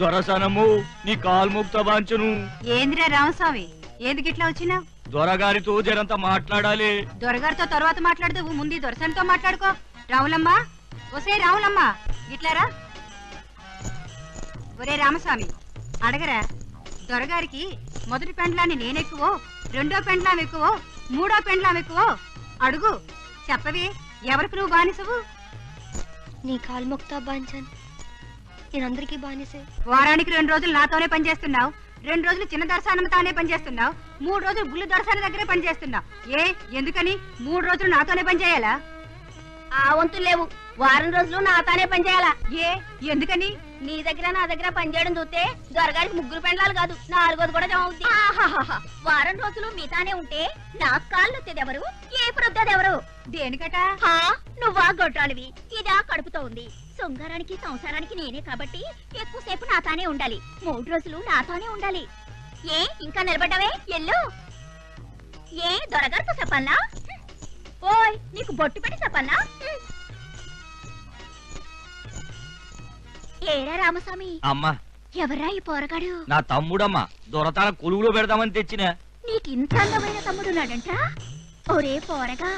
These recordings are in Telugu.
దొరసనము నీ కాలు ముక్త బాంచను. ఏందిరా రామస్వామి, ఏది గిట్లా వచ్చినావు? దొరగారితో జరంతా మాట్లాడాలి. దొరగారితో తర్వాత మాట్లాడుతూ ముందు దొరసనితో మాట్లాడుకో. రావులమ్మ, ఒసే రావులమ్మ, గిట్లారా. ఒరే రామస్వామి, అడగరా, దొరగారికి మొదటి పెండ్లాన్ని నేనెక్కువో, రెండో పెండ్లాం ఎక్కువో, మూడో పెండ్లాం ఎక్కువో అడుగు. చెప్పవే, ఎవరికి నువ్వు బానిసవు? నీ కాలు మొక్తా బాంచన్, నేనందరికీ బానిసే. వారానికి 2 రోజులు నాతోనే పనిచేస్తున్నావు, 2 రోజులు చిన్న దొరసానంతానే పనిచేస్తున్నావు, 3 రోజులు బుల్లి దొరసాన దగ్గరే పనిచేస్తున్నావు. ఎందుకని 3 రోజులు నాతోనే పనిచేయాలా? ఆ వంతులు లేవు, వారం రోజులు నాతోనే పనిచేయాలా? ఎందుకని? నీ దగ్గర నా దగ్గర పనిచేయడం చూస్తే దొరగారికి 3 పెండ్లాలు కాదు, 4వది కూడా జమవుద్ది. వారం రోజులు మీతానే ఉంటే నాకు కాళ్ళు వచ్చేదెవరు, ఏ ప్రొద్దెవరు? దేనికట? నువ్వా గొడ్రాలివి, ఇదా కడుపుతో ఉంది. శృంగారానికి సంసారానికి నేనే కాబట్టి ఎక్కువసేపు నాతోనే ఉండాలి, 3 రోజులు నాతోనే ఉండాలి. ఇంకా నిలబడ్డావే, ఎల్లు. దొరగారితో చెప్పాలా? ఓయ్, నీకు బొట్టు పెట్టి చెప్పాలా? ఏరా రామస్వామి. అమ్మా, ఎవరా ఈ పోరగాడు? నా తమ్ముడమ్మా, దొరతాన కొలువులో పెడదామని తెచ్చిన. నీకింత అందమైన తమ్ముడున్నాడంట. ఒరే పోరగా,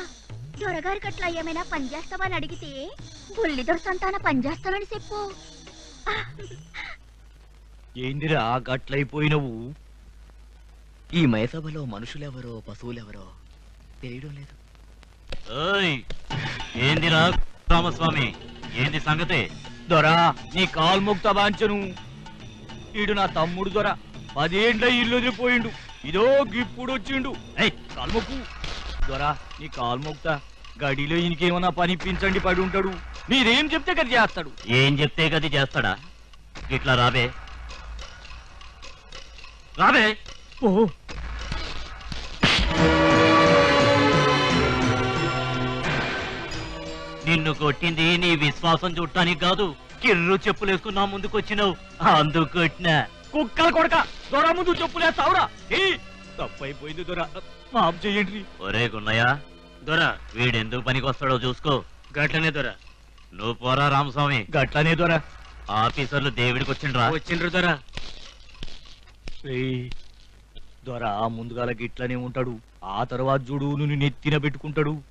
దొరగారికి అట్లా ఏమైనా పనిచేస్తావని అడిగితే బుల్లి దొరసంతాన పనిచేస్తానని చెప్పు. ఏందిరా గట్లయిపోయినవు? ఈ మయసభలో మనుషులెవరో పశువులెవరో తెలియడం లేదు. ఏందిరా రామస్వామి, ఏంది సంగతే? దొరా, నీ కాలు ముక్త బాంచను. ఈడు నా తమ్ముడు దొర, 10 ఏండ్ల ఇల్లు వదిలిపోయిండు, ఇదో గిప్పుడు వచ్చిండు. కాల్ముక్కు దొరా, నీ కాలు ముక్త. గడిలో ఈయనకేమన్నా పనిపించండి పడి ఉంటాడు. మీరేం చెప్తే గది చేస్తాడు. ఏం చెప్తే గది చేస్తాడా? ఇట్లా రాబే, రాబే. ఓ, నిన్ను కొట్టింది నీ విశ్వాసం చూడటానికి కాదు, కిర్రు చెప్పులేసుకున్నా ముందుకు వచ్చినావు, అందుకు కొట్టినా. కుక్కలు కొడక, దొర ముందు చెప్పులేస్తావురా? తప్పైపోయింది దొర, మాఫ్ చెయ్యండి. ఒరే గున్నయ్య, దొర వీడెందుకు పనికి వస్తాడో చూసుకో. గట్లనే దొర. నువ్వు పోరా రామస్వామి. గట్లనే దొర. ఆఫీసర్లు దేవుడికి వచ్చిండ్రు దొర. దొర ముందుగాల గిట్లనే ఉంటాడు, ఆ తర్వాత చూడు నువ్వు నెత్తిన పెట్టుకుంటాడు.